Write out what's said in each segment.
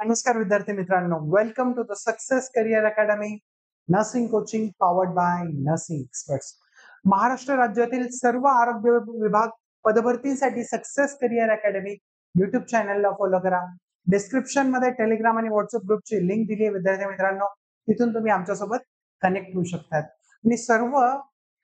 नमस्कार विद्यार्थी मित्रांनो, welcome to the success career academy, nursing coaching powered by nursing experts. Maharashtra राज्यातील सर्व आरोग्य विभाग पदभरतीसाठी सक्सेस करिअर अकॅडमी युट्यूब चॅनलला फॉलो करा. डिस्क्रिप्शन मध्ये टेलिग्राम आणि व्हॉट्सअप ग्रुपची लिंक दिली आहे विद्यार्थी मित्रांनो, तिथून तुम्ही आमच्यासोबत कनेक्ट होऊ शकतात. आणि सर्व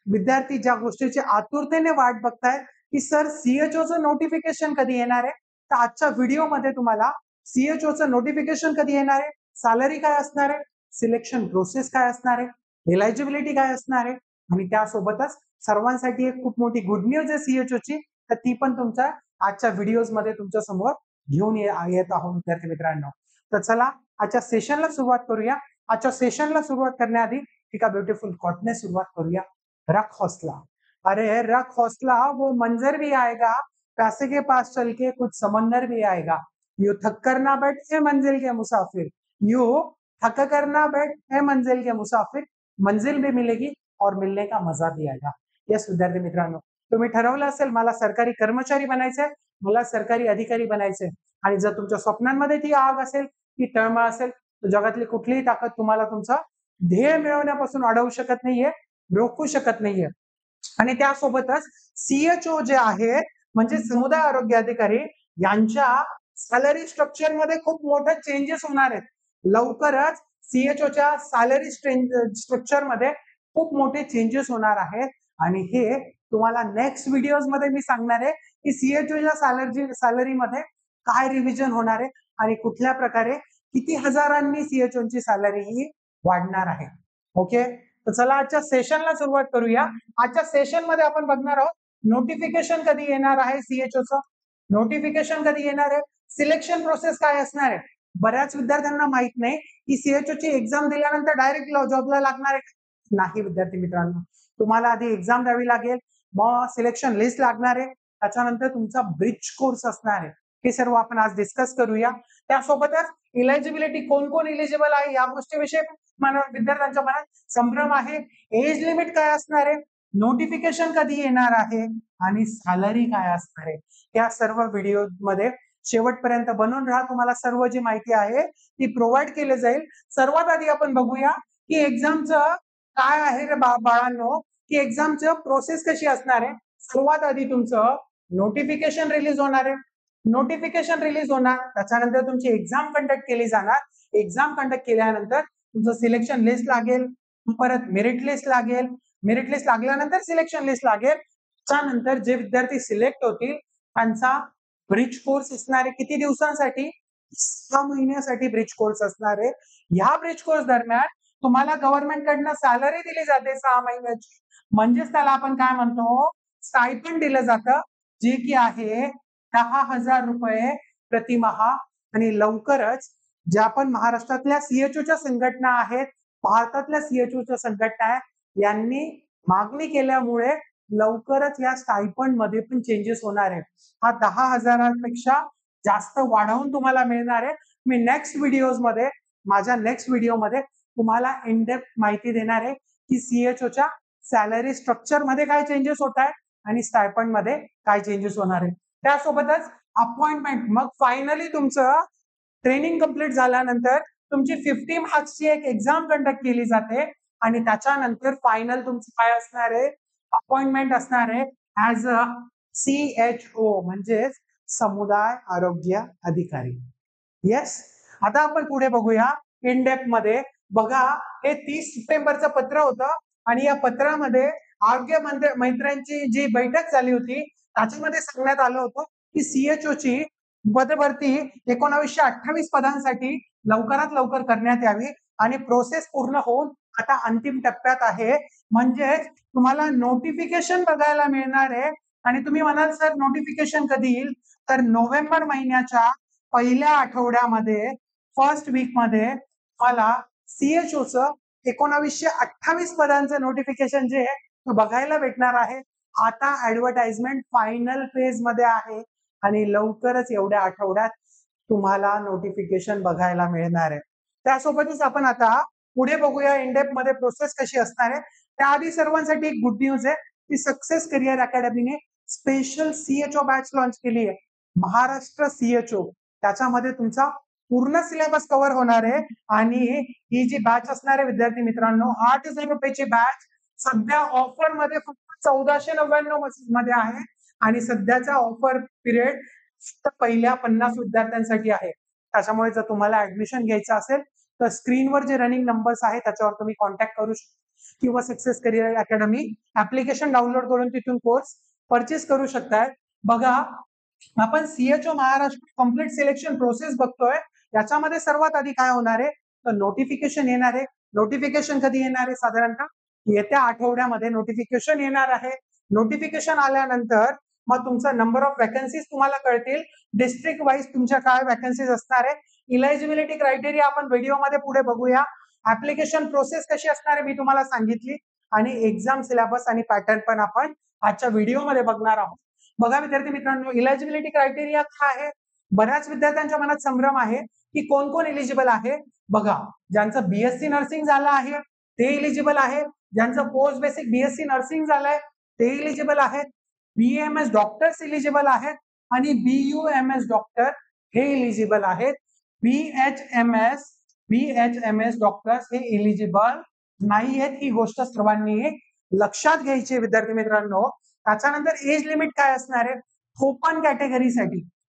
विद्यार्थी ज्या गोष्टीची आतुरतेने वाट बघतायत की सर सीएचओचं नोटिफिकेशन कधी येणार आहे, तर आजच्या व्हिडिओमध्ये तुम्हाला सीएचओचं नोटिफिकेशन कधी येणार आहे, सॅलरी काय असणार आहे, सिलेक्शन प्रोसेस काय असणार आहे, एलिजिबिलिटी काय असणार आहे, आणि त्यासोबतच सर्वांसाठी एक खूप मोठी गुड न्यूज आहे सीएचओची, तर ती पण तुमच्या आजच्या व्हिडिओज मध्ये तुमच्या समोर घेऊन येत आहोत विद्यार्थी मित्रांनो. तर चला आजच्या सेशनला सुरुवात करूया. आजच्या सेशनला सुरुवात करण्याआधी एका ब्युटिफुल कोटने सुरुवात करूया. रख हौसला, अरे रख हौसला वो मंजर भी आएगा, पैसे के पास चल के कुछ समंदर भी आएगा. यू थक कर ना बैठ ए मंजिल के मुसाफिर, यू थक कर ना बैठ ए मंजिल के मुसाफिर, मंजिल भी मिलेगी और मिलने का मजा भी आएगा. यस विद्यार्थी मित्रांनो, तुम्ही ठरवलं असेल मला सरकारी कर्मचारी बनायचंय, मला सरकारी अधिकारी बनायचंय, आणि जर तुमच्या स्वप्नांमध्ये ती आग असेल, ती तळमळ असेल, तर जगातली कुठलीही ताकद तुम्हाला तुमचा ध्येय मिळवण्यापासून अडवू शकत नाहीये, रोखू शकत नाहीये. आणि त्यासोबतच सीएचओ जे आहे म्हणजे समुदाय आरोग्य अधिकारी, यांच्या सॅलरी स्ट्रक्चर मध्ये खूप मोठे चेंजेस होणार आहेत. लवकरच सीएचओच्या सॅलरी स्ट्रक्चर मध्ये खूप मोठे चेंजेस होणार आहेत, आणि हे तुम्हाला नेक्स्ट व्हिडिओज मध्ये मी सांगणार आहे की सीएचओच्या सॅलरी मध्ये काय रिव्हिजन होणार आहे आणि कुठल्या प्रकारे किती हजारांनी सीएचओची सॅलरी ही वाढणार आहे. ओके, तर चला आजच्या सेशनला सुरुवात करूया. आजच्या सेशन मध्ये आपण बघणार आहोत नोटिफिकेशन कधी येणार आहे सीएचओचं, नोटिफिकेशन कधी येणार आहे, सिलेक्शन प्रोसेस काय असणार आहे. बऱ्याच विद्यार्थ्यांना माहित नाही की सीएचओची एक्झाम दिल्यानंतर डायरेक्ट जॉबला लागणार आहे. नाही विद्यार्थी मित्रांनो, तुम्हाला आधी एक्झाम द्यावी लागेल, मग सिलेक्शन लिस्ट लागणार आहे, त्याच्यानंतर तुमचा ब्रिज कोर्स असणार आहे. हे सर्व आपण आज डिस्कस करूया. त्यासोबतच इलिजिबिलिटी, कोण कोण इलिजिबल आहे या गोष्टीविषयी विद्यार्थ्यांच्या मनात संभ्रम आहे. एज लिमिट काय असणार आहे, नोटिफिकेशन कधी येणार आहे, आणि सॅलरी काय असणार आहे, या सर्व व्हिडिओ मध्ये शेवटपर्यंत बनवून राहा. तुम्हाला सर्व जी माहिती आहे ती प्रोव्हाइड केली जाईल. सर्वात आधी आपण बघूया की एक्झामचं काय आहे रे बाळांनो, की एक्झामचं प्रोसेस कशी असणार आहे. सर्वात आधी तुमचं नोटिफिकेशन रिलीज होणार आहे, नोटिफिकेशन रिलीज होणार, त्याच्यानंतर तुमची एक्झाम कंडक्ट केली जाणार. एक्झाम कंडक्ट केल्यानंतर तुमचं सिलेक्शन लिस्ट लागेल, परत मेरिट लिस्ट लागेल, मेरिट लिस्ट लागल्यानंतर सिलेक्शन लिस्ट लागेल. त्यानंतर जे विद्यार्थी सिलेक्ट होतील त्यांचा ब्रिज कोर्स असणार आहे. किती दिवसांसाठी, 6 महिन्यासाठी ब्रिज कोर्स असणार आहे. या ब्रिज कोर्स दरम्यान तुम्हाला गव्हर्नमेंट कडनं सॅलरी दिली जाते 6 महिन्याची, म्हणजेच त्याला आपण काय म्हणतो, स्टायपंड दिलं जातं, जे की आहे 10,000 रुपये प्रतिमाहा. आणि लवकरच ज्या पण महाराष्ट्रातल्या सीएचओच्या संघटना आहेत, भारतातल्या सीएचओच्या संघटना आहेत, यांनी मागणी केल्यामुळे लवकरच या स्टायपंड मध्ये पण चेंजेस होणार आहे. हा 10,000पेक्षा जास्त वाढवून तुम्हाला मिळणार आहे. मी माझ्या नेक्स्ट व्हिडिओमध्ये तुम्हाला इन डेप्थ माहिती देणार आहे की सीएचओच्या सॅलरी स्ट्रक्चर मध्ये काय चेंजेस होत आहे आणि स्टायपंड मध्ये काय चेंजेस होणार आहे. त्यासोबतच अपॉइंटमेंट, मग फायनली तुमचं ट्रेनिंग कंप्लीट झाल्यानंतर तुमची 50 मार्क्सची एक एक्झाम कंडक्ट केली जाते, आणि त्याच्यानंतर फायनल तुमचं काय असणार आहे, अपॉइंटमेंट असणार आहे ऍज अ सीएचओ, म्हणजे समुदाय आरोग्य अधिकारी. येस, आता आपण पुढे बघूया इन डेप्थ मध्ये. बघा, हे 30 सप्टेंबरचं पत्र होतं, आणि या पत्रामध्ये आरोग्य मंत्र्यांची जी बैठक झाली होती त्याच्यामध्ये सांगण्यात आलं होतं की सीएचओची पदभरती 1928 पदांसाठी लवकरात लवकर करण्यात यावी, आणि प्रोसेस पूर्ण होऊन आता अंतिम टप्प्यात आहे. म्हणजे तुम्हाला नोटिफिकेशन बघायला मिळणार आहे. आणि तुम्ही म्हणाल सर नोटिफिकेशन कधी येईल, तर नोव्हेंबर महिन्याच्या पहिल्या आठवड्यामध्ये, फर्स्ट वीक मध्ये मला सीएचओचं 1928 पदांचं नोटिफिकेशन जे आहे ते बघायला भेटणार आहे. आता ऍडव्हर्टाइजमेंट फायनल फेज मध्ये आहे, आणि लवकरच एवढ्या आठवड्यात तुम्हाला नोटिफिकेशन बघायला मिळणार आहे. त्यासोबतच आपण आता पुढे बघूया इन डेप्थ मध्ये प्रोसेस कशी असणार आहे. त्याआधी सर्वांसाठी एक गुड न्यूज आहे की सक्सेस करिअर अकॅडमीने स्पेशल सीएचओ बॅच लॉन्च केली आहे, महाराष्ट्र सीएचओ. त्याच्यामध्ये तुमचा पूर्ण सिलेबस कव्हर होणार आहे आणि ही जी बॅच असणार आहे विद्यार्थी मित्रांनो 8,000 रुपयाची बॅच सध्या ऑफर मध्ये फक्त 1499 मध्ये आहे आणि सध्याचा ऑफर पिरियड फक्त पहिल्या 50 विद्यार्थ्यांसाठी आहे. त्याच्यामुळे जर तुम्हाला ऍडमिशन घ्यायचं असेल तर स्क्रीनवर जे रनिंग नंबर्स आहेत त्याच्यावर तुम्ही कॉन्टॅक्ट करू शकता किंवा success career academy application download करून तिथून कोर्स परचेस करू शकताय. बघा, आपण CHO Maharashtra complete selection process बघतोय. याच्यामध्ये सर्वात आधी काय होणार आहे तर नोटिफिकेशन येणार आहे. नोटिफिकेशन कधी येणार आहे साधारणतः येत्या आठवड्यामध्ये नोटिफिकेशन येणार आहे. नोटिफिकेशन आल्यानंतर मग तुमचा नंबर ऑफ वॅकन्सीज तुम्हाला कळतील. डिस्ट्रिक्ट वाईज तुमच्या काय वॅकन्सीज असणार आहे. इलिजिबिलिटी क्रायटेरिया आपण व्हिडिओमध्ये पुढे बघूया. ऍप्लिकेशन प्रोसेस कशी असणार आहे मी तुम्हाला सांगितली आणि एक्झाम सिलेबस आणि पॅटर्न पण आपण आजच्या व्हिडिओमध्ये बघणार आहोत. बघा विद्यार्थी मित्रांनो, इलिजिबिलिटी क्रायटेरिया काय आहे. बऱ्याच विद्यार्थ्यांच्या मनात संभ्रम आहे की कोण कोण एलिजिबल आहे. बघा, ज्यांचं बीएससी नर्सिंग झालं आहे ते एलिजिबल आहे. ज्यांचं पोस्ट बेसिक बीएससी नर्सिंग झालंय ते एलिजिबल आहेत. बीएमएस डॉक्टर्स एलिजिबल आहेत आणि बीयूएमएस डॉक्टर हे एलिजिबल आहेत. बीएचएमएस डॉक्टर्स हे एलिजिबल नाही आहेत. ही गोष्ट सर्वांनी लक्षात घ्यायची विद्यार्थी मित्रांनो. त्याच्यानंतर एज लिमिट काय असणार आहे.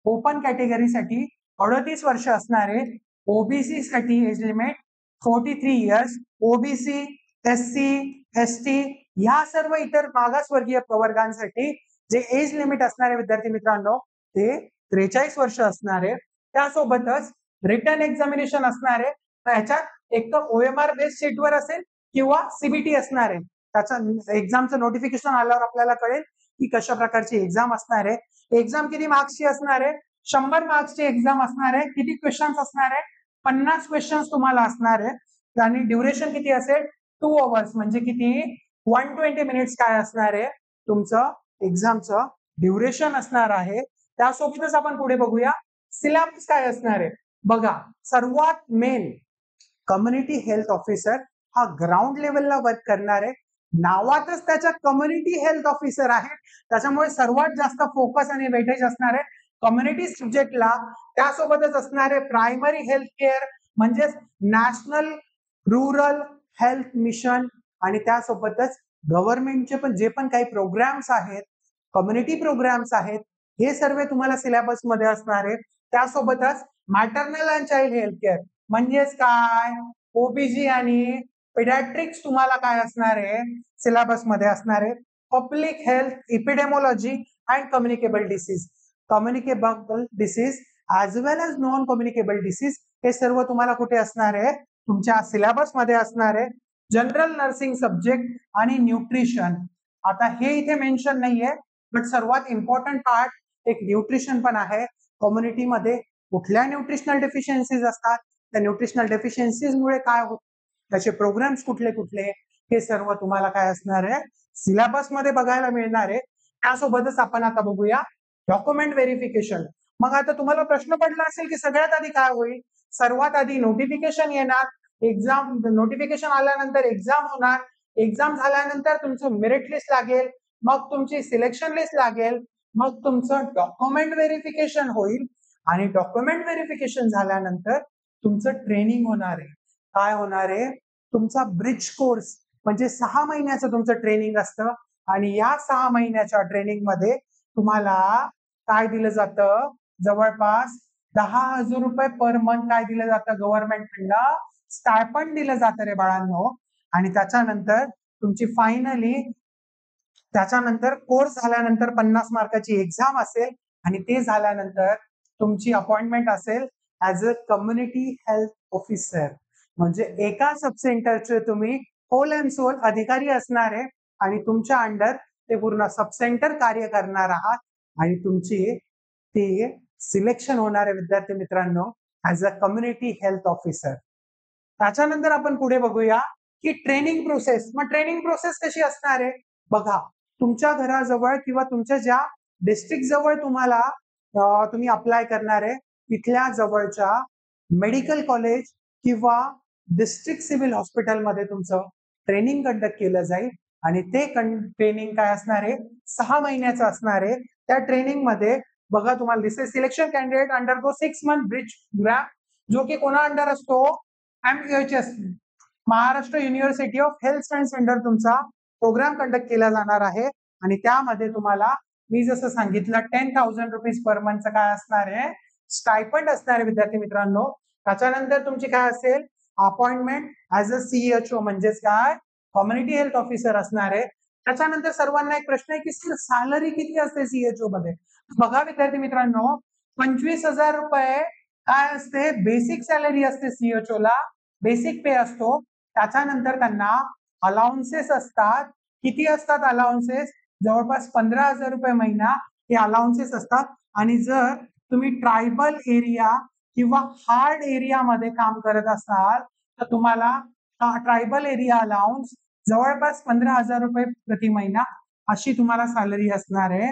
ओपन कॅटेगरीसाठी 38 वर्ष असणार आहे. ओबीसी साठी age limit 43 years. OBC, SC, ST या सर्व इतर मागासवर्गीय प्रवर्गांसाठी जे एज लिमिट असणारे विद्यार्थी मित्रांनो ते 43 वर्ष असणार आहे. त्यासोबतच रिटर्न एक्झामिनेशन असणार आहे. ह्याच्यात एक तर ओएमआर बेस्ड शीटवर असेल किंवा सीबीटी असणार आहे. त्याचं एक्झामचं नोटिफिकेशन आल्यावर आपल्याला कळेल की कशा प्रकारची एक्झाम असणार आहे. एक्झाम किती मार्क्सची असणार आहे. 100 मार्क्सची एक्झाम असणार आहे. किती क्वेश्चन्स असणार आहे. 50 क्वेश्चन्स तुम्हाला असणार आहे आणि ड्युरेशन किती असेल 2 आवर्स म्हणजे किती 120 मिनिट्स काय असणार आहे तुमचं एक्झामचं ड्युरेशन असणार आहे. त्यासोबतच आपण पुढे बघूया सिलेबस काय असणार आहे. बघा, सर्वात मेन कम्युनिटी हेल्थ ऑफिसर हा ग्राउंड लेवलला वर्क करणार आहे. नावातच त्याच्या कम्युनिटी हेल्थ ऑफिसर आहे. त्याच्यामुळे सर्वात जास्त फोकस आणि वेटेज असणार आहे कम्युनिटी सब्जेक्टला. त्यासोबतच असणारे प्रायमरी हेल्थ केअर म्हणजेच नॅशनल रुरल हेल्थ मिशन आणि त्यासोबतच गव्हर्नमेंटचे पण जे पण काही प्रोग्राम्स आहेत कम्युनिटी प्रोग्राम्स आहेत हे सर्व तुम्हाला सिलेबस मध्ये असणार आहे. त्यासोबतच maternal and child health care म्हणजेच काय ओबीजी आणि पेडॅट्रिक्स तुम्हाला काय असणार आहे सिलेबस मध्ये असणार आहे. Public health epidemiology and communicable disease as well as non communicable disease हे सर्व तुम्हाला कुठे असणार आहे तुमच्या सिलेबस मध्ये असणार आहे. जनरल नर्सिंग सब्जेक्ट आणि न्यूट्रिशन आता हे इथे मेन्शन नाहीये बट सर्वात इम्पॉर्टंट पार्ट एक न्यूट्रिशन पण आहे. कम्युनिटीमध्ये कुठल्या न्यूट्रिशनल डेफिशियन्सीज असतात त्या न्यूट्रिशनल डेफिशियन्सीज मुळे काय होत त्याचे प्रोग्राम्स कुठले कुठले हे सर्व तुम्हाला काय असणार आहे सिलेबस मध्ये बघायला मिळणार आहे. त्यासोबतच आपण आता बघूया डॉक्युमेंट व्हेरिफिकेशन. मग आता तुम्हाला प्रश्न पडला असेल की सगळ्यात आधी काय होईल. सर्वात आधी नोटिफिकेशन येणार. एक्झाम नोटिफिकेशन आल्यानंतर एक्झाम होणार. एक्झाम झाल्यानंतर तुमचं मेरिट लिस्ट लागेल. मग तुमची सिलेक्शन लिस्ट लागेल. मग तुमचं डॉक्युमेंट व्हेरिफिकेशन होईल आणि डॉक्युमेंट व्हेरिफिकेशन झाल्यानंतर तुमचं ट्रेनिंग होणार आहे. काय होणार आहे तुमचा ब्रिज कोर्स म्हणजे 6 महिन्याचं तुमचं ट्रेनिंग असतं आणि या 6 महिन्याच्या ट्रेनिंग मध्ये तुम्हाला काय दिलं जातं जवळपास 10,000 रुपये पर मंथ काय दिलं जातं गव्हर्नमेंटकडनं स्टायपंड दिलं जातं रे बाळांनो. आणि त्याच्यानंतर तुमची फायनली त्याच्यानंतर कोर्स झाल्यानंतर 50 मार्काची एक्झाम असेल आणि ते झाल्यानंतर तुमची अपॉइंटमेंट असेल as a community health officer म्हणजे एका सब सेंटरचे तुम्ही होल अँड सोल अधिकारी असणार आहे आणि तुमच्या अंडर ते पूर्ण सब सेंटर कार्य करणार आहात आणि तुमची ती सिलेक्शन होणार आहे विद्यार्थी मित्रांनो as a community health officer. त्याच्यानंतर आपण पुढे बघूया की ट्रेनिंग प्रोसेस. मग ट्रेनिंग प्रोसेस कशी असणार आहे. बघा, तुमच्या घराजवळ किंवा तुमच्या ज्या डिस्ट्रिक्ट जवळ तुम्हाला तुम्ही अप्लाय करणार आहे तिथल्या जवळच्या मेडिकल कॉलेज किंवा डिस्ट्रिक्ट सिव्हिल हॉस्पिटलमध्ये तुमचं ट्रेनिंग कंडक्ट केलं जाईल आणि ते ट्रेनिंग काय असणार आहे 6 महिन्याचं असणार आहे. त्या ट्रेनिंग मध्ये बघा तुम्हाला दिसेल selection candidate undergo 6 month bridge जो की कोणा अंडर असतो, MUHS, Maharashtra university of health science under तुमचा प्रोग्राम कंडक्ट केला जाणार आहे आणि त्यामध्ये तुम्हाला मी जसं सांगितलं 10,000 रुपीज पर मंथचं काय असणार आहे, स्टायपंड असणार आहे विद्यार्थी मित्रांनो. त्याच्यानंतर तुमची काय असेल, अपॉइंटमेंट ऍज अ सीएचओ म्हणजेच काय, कम्युनिटी हेल्थ ऑफिसर असणार आहे. त्याच्यानंतर सर्वांना एक प्रश्न आहे की सर सॅलरी किती असते सीएचओ मध्ये. बघा विद्यार्थी मित्रांनो, 25,000 रुपये काय असते, बेसिक सॅलरी असते सीएचओ ला, बेसिक पे असतो. त्याच्यानंतर त्यांना अलाउन्सेस असतात. किती असतात अलाउन्सेस, जवळपास 15,000 रुपये महिना हे अलाउन्सेस असतात. आणि जर तुम्ही ट्रायबल एरिया किंवा हार्ड एरियामध्ये काम करत असाल तर तुम्हाला ट्रायबल एरिया अलाउन्स जवळपास 15,000 रुपये प्रति महिना अशी तुम्हाला सॅलरी असणार आहे,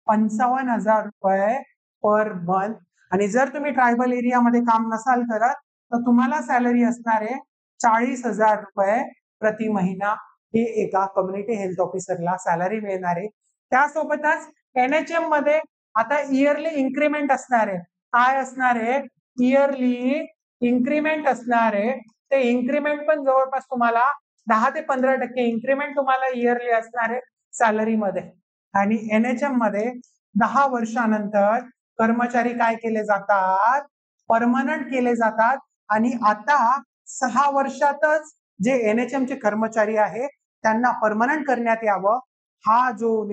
55,000 रुपये पर मंथ. आणि जर तुम्ही ट्रायबल एरियामध्ये काम नसाल करत तर तुम्हाला सॅलरी असणार आहे 40,000 रुपये प्रति महिना. हे एका कम्युनिटी हेल्थ ऑफिसरला सॅलरी मिळणार आहे. त्यासोबतच NHM मध्ये आता इयरली इन्क्रीमेंट असणार आहे. काय असणार आहे, इयरली इन्क्रीमेंट असणार आहे. ते इन्क्रीमेंट पण जवळपास तुम्हाला 10 ते 15% इन्क्रीमेंट तुम्हाला इयरली असणार आहे सॅलरी मध्ये. आणि NHM मध्ये 10 वर्षानंतर कर्मचारी काय केले जातात, परमनंट केले जातात. आणि आता 6 वर्षातच जे NHM चे कर्मचारी आहे त्यांना परमनंट करण्यात यावं, हा जो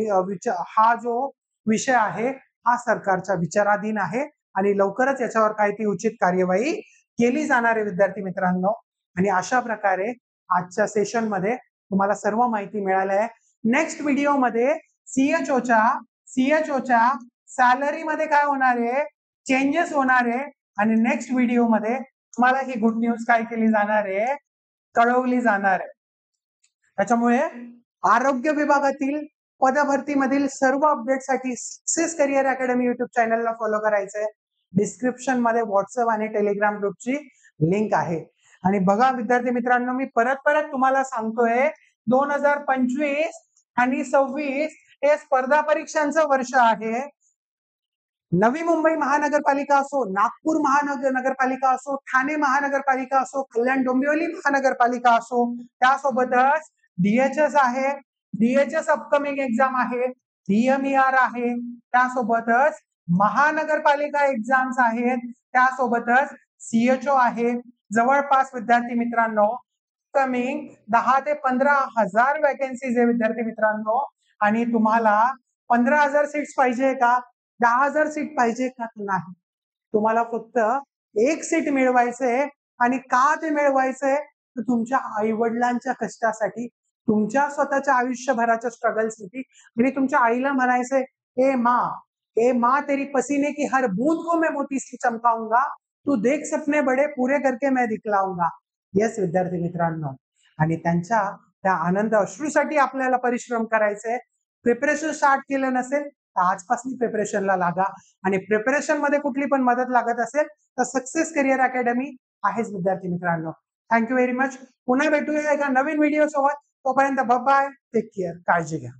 विषय आहे हा सरकारच्या विचाराधीन आहे आणि लवकरच याच्यावर काही ती उचित कार्यवाही केली जाणार आहे विद्यार्थी मित्रांनो. आणि अशा प्रकारे आजच्या सेशन मध्ये तुम्हाला सर्व माहिती मिळाली आहे. नेक्स्ट व्हिडिओ मध्ये सीएचओच्या सॅलरी मध्ये काय होणार आहे, चेंजेस होणार आहे. आणि नेक्स्ट व्हिडिओ मध्ये तुम्हाला ही गुड न्यूज काय केली जाणार आहे, कळवली जाणार आहे. त्याच्यामुळे आरोग्य विभागातील पदभरतीमधील सर्व अपडेटसाठी सक्सेस करिअर अकॅडमी युट्यूब चॅनलला फॉलो करायचंय. डिस्क्रिप्शन मध्ये व्हॉट्सअप आणि टेलिग्राम ग्रुपची लिंक आहे. आणि बघा विद्यार्थी मित्रांनो, मी परत तुम्हाला सांगतोय 2025 आणि 26 हे स्पर्धा परीक्षांचं वर्ष आहे. नवी मुंबई महानगरपालिका असो, नागपूर महानगरपालिका असो, ठाणे महानगरपालिका असो, कल्याण डोंबिवली महानगरपालिका असो, त्यासोबतच DHS आहे, DHS अपकमिंग एक्झाम आहे, DMER आहे, त्यासोबतच महानगरपालिका एक्झाम्स आहेत, त्यासोबतच CHO आहे. जवळपास विद्यार्थी मित्रांनो कमिंग 10 ते 15,000 वॅकन्सीज आहे विद्यार्थी मित्रांनो. आणि तुम्हाला 15,000 सीट्स पाहिजे का, 10,000 सीट पाहिजे का, नाही. तुम्हाला फक्त एक सीट मिळवायचंय. आणि का ते मिळवायचंय, तर तुमच्या आई वडिलांच्या कष्टासाठी, तुमच्या स्वतःच्या आयुष्यभराच्या स्ट्रगलसाठी. आणि तुमच्या आईला म्हणायचंय, ए माँ तेरी पसीने की हर बूंद को मैं मोती से चमकाऊंगा, तू देख सपने बडे पूरे करके मैं दिखलाऊंगा. येस विद्यार्थी मित्रांनो. आणि त्यांच्या त्या आनंद अश्रूसाठी आपल्याला परिश्रम करायचे. प्रिपरेशन स्टार्ट केलं नसेल तर आजपासून प्रिपरेशनला लागा. आणि प्रिपरेशन मध्ये कुठली पण मदत लागत असेल तर सक्सेस करिअर अकॅडमी आहेच विद्यार्थी मित्रांनो. Thank you very much. पुन्हा भेटूया एका नवीन व्हिडिओ सोबत. तोपर्यंत बाय, टेक केअर, काळजी घ्या.